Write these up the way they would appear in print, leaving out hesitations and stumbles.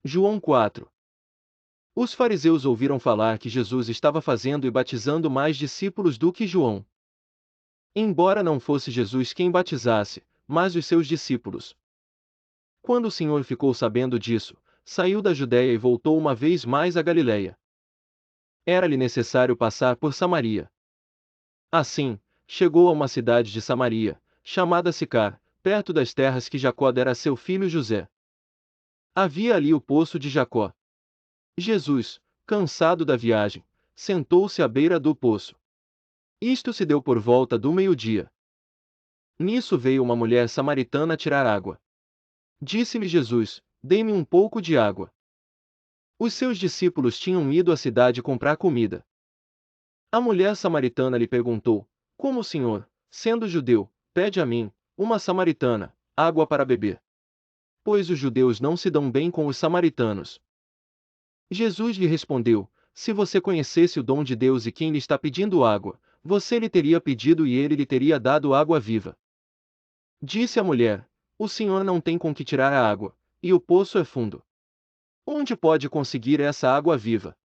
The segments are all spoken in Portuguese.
João 4. Os fariseus ouviram falar que Jesus estava fazendo e batizando mais discípulos do que João. Embora não fosse Jesus quem batizasse, mas os seus discípulos. Quando o Senhor ficou sabendo disso, saiu da Judéia e voltou uma vez mais a Galiléia. Era-lhe necessário passar por Samaria. Assim, chegou a uma cidade de Samaria, chamada Sicar, perto das terras que Jacó dera a seu filho José. Havia ali o poço de Jacó. Jesus, cansado da viagem, sentou-se à beira do poço. Isto se deu por volta do meio-dia. Nisso veio uma mulher samaritana tirar água. Disse-lhe Jesus: Dê-me um pouco de água. Os seus discípulos tinham ido à cidade comprar comida. A mulher samaritana lhe perguntou: Como o senhor, sendo judeu, pede a mim, uma samaritana, água para beber? Pois os judeus não se dão bem com os samaritanos. Jesus lhe respondeu: Se você conhecesse o dom de Deus e quem lhe está pedindo água, você lhe teria pedido e ele lhe teria dado água viva. Disse a mulher: O senhor não tem com que tirar a água, e o poço é fundo. Onde pode conseguir essa água viva?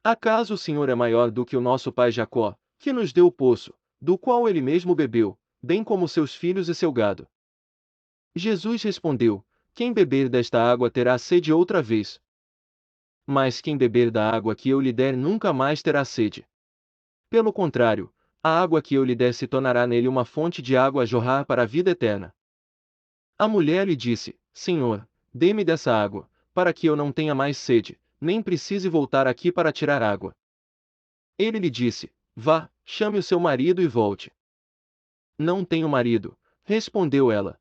Acaso o senhor é maior do que o nosso pai Jacó, que nos deu o poço, do qual ele mesmo bebeu, bem como seus filhos e seu gado? Jesus respondeu: Quem beber desta água terá sede outra vez. Mas quem beber da água que eu lhe der nunca mais terá sede. Pelo contrário, a água que eu lhe der se tornará nele uma fonte de água a jorrar para a vida eterna. A mulher lhe disse: Senhor, dê-me dessa água, para que eu não tenha mais sede, nem precise voltar aqui para tirar água. Ele lhe disse: Vá, chame o seu marido e volte. Não tenho marido, respondeu ela.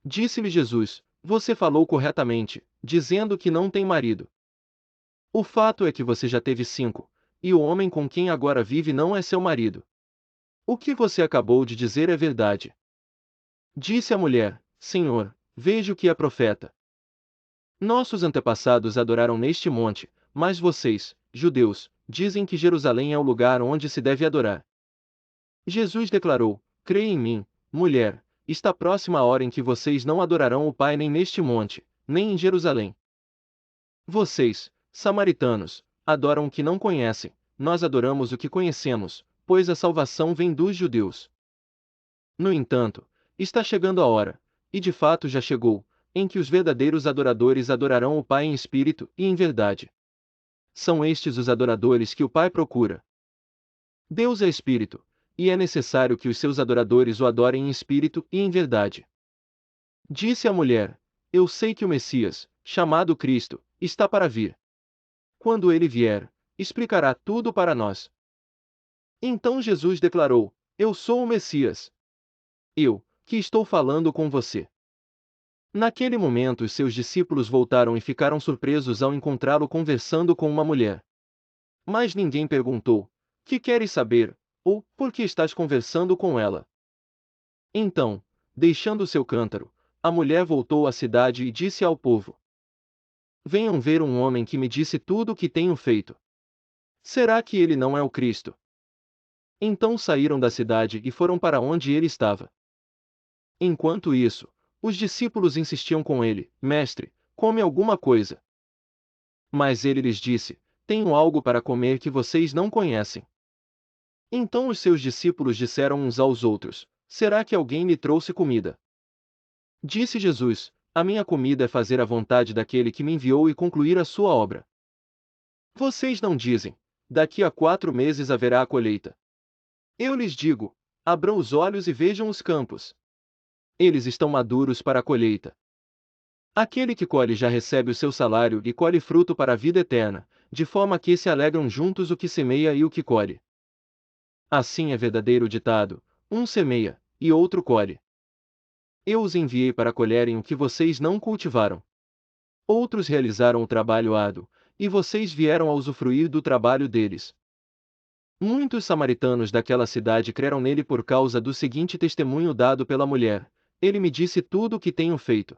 Disse-lhe Jesus: Você falou corretamente, dizendo que não tem marido. O fato é que você já teve 5, e o homem com quem agora vive não é seu marido. O que você acabou de dizer é verdade. Disse a mulher: Senhor, vejo que é profeta. Nossos antepassados adoraram neste monte, mas vocês, judeus, dizem que Jerusalém é o lugar onde se deve adorar. Jesus declarou: Creia em mim, mulher, está próxima a hora em que vocês não adorarão o Pai nem neste monte, nem em Jerusalém. Vocês, samaritanos, adoram o que não conhecem, nós adoramos o que conhecemos, pois a salvação vem dos judeus. No entanto, está chegando a hora, e de fato já chegou, em que os verdadeiros adoradores adorarão o Pai em espírito e em verdade. São estes os adoradores que o Pai procura. Deus é espírito, e é necessário que os seus adoradores o adorem em espírito e em verdade. Disse a mulher: Eu sei que o Messias, chamado Cristo, está para vir. Quando ele vier, explicará tudo para nós. Então Jesus declarou: Eu sou o Messias. Eu, que estou falando com você. Naquele momento os seus discípulos voltaram e ficaram surpresos ao encontrá-lo conversando com uma mulher. Mas ninguém perguntou: Que queres saber? Ou, por que estás conversando com ela? Então, deixando seu cântaro, a mulher voltou à cidade e disse ao povo: Venham ver um homem que me disse tudo o que tenho feito. Será que ele não é o Cristo? Então saíram da cidade e foram para onde ele estava. Enquanto isso, os discípulos insistiam com ele: Mestre, come alguma coisa. Mas ele lhes disse: Tenho algo para comer que vocês não conhecem. Então os seus discípulos disseram uns aos outros: Será que alguém lhe trouxe comida? Disse Jesus: A minha comida é fazer a vontade daquele que me enviou e concluir a sua obra. Vocês não dizem: Daqui a 4 meses haverá a colheita. Eu lhes digo: Abram os olhos e vejam os campos. Eles estão maduros para a colheita. Aquele que colhe já recebe o seu salário e colhe fruto para a vida eterna, de forma que se alegram juntos o que semeia e o que colhe. Assim é verdadeiro o ditado: um semeia, e outro colhe. Eu os enviei para colherem o que vocês não cultivaram. Outros realizaram o trabalho árduo, e vocês vieram a usufruir do trabalho deles. Muitos samaritanos daquela cidade creram nele por causa do seguinte testemunho dado pela mulher: Ele me disse tudo o que tenho feito.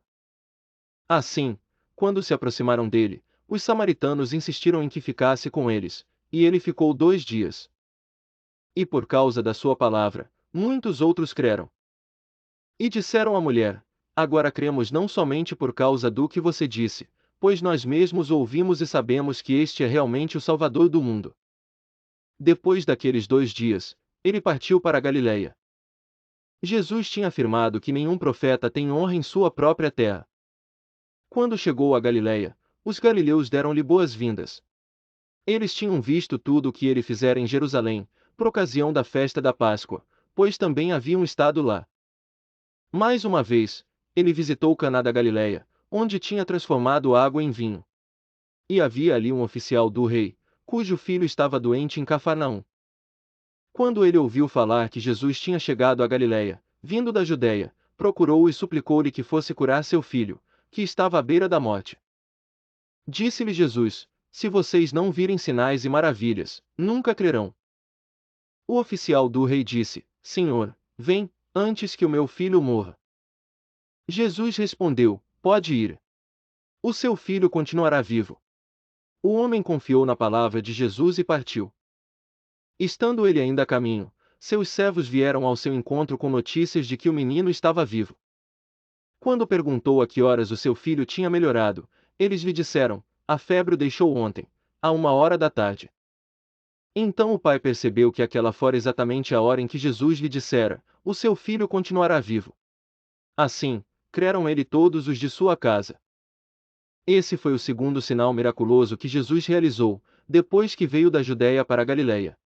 Assim, quando se aproximaram dele, os samaritanos insistiram em que ficasse com eles, e ele ficou 2 dias. E por causa da sua palavra, muitos outros creram. E disseram à mulher: Agora cremos não somente por causa do que você disse, pois nós mesmos o ouvimos e sabemos que este é realmente o Salvador do mundo. Depois daqueles 2 dias, ele partiu para a Galiléia. Jesus tinha afirmado que nenhum profeta tem honra em sua própria terra. Quando chegou a Galiléia, os galileus deram-lhe boas-vindas. Eles tinham visto tudo o que ele fizera em Jerusalém, por ocasião da festa da Páscoa, pois também haviam estado lá. Mais uma vez, ele visitou Caná da Galiléia, onde tinha transformado água em vinho. E havia ali um oficial do rei, cujo filho estava doente em Cafarnaum. Quando ele ouviu falar que Jesus tinha chegado a Galiléia, vindo da Judéia, procurou-o e suplicou-lhe que fosse curar seu filho, que estava à beira da morte. Disse-lhe Jesus: Se vocês não virem sinais e maravilhas, nunca crerão. O oficial do rei disse: Senhor, vem, antes que o meu filho morra. Jesus respondeu: Pode ir. O seu filho continuará vivo. O homem confiou na palavra de Jesus e partiu. Estando ele ainda a caminho, seus servos vieram ao seu encontro com notícias de que o menino estava vivo. Quando perguntou a que horas o seu filho tinha melhorado, eles lhe disseram: A febre o deixou ontem, à 1 hora da tarde. Então o pai percebeu que aquela fora exatamente a hora em que Jesus lhe dissera: O seu filho continuará vivo. Assim, creram ele todos os de sua casa. Esse foi o segundo sinal miraculoso que Jesus realizou, depois que veio da Judéia para a Galiléia.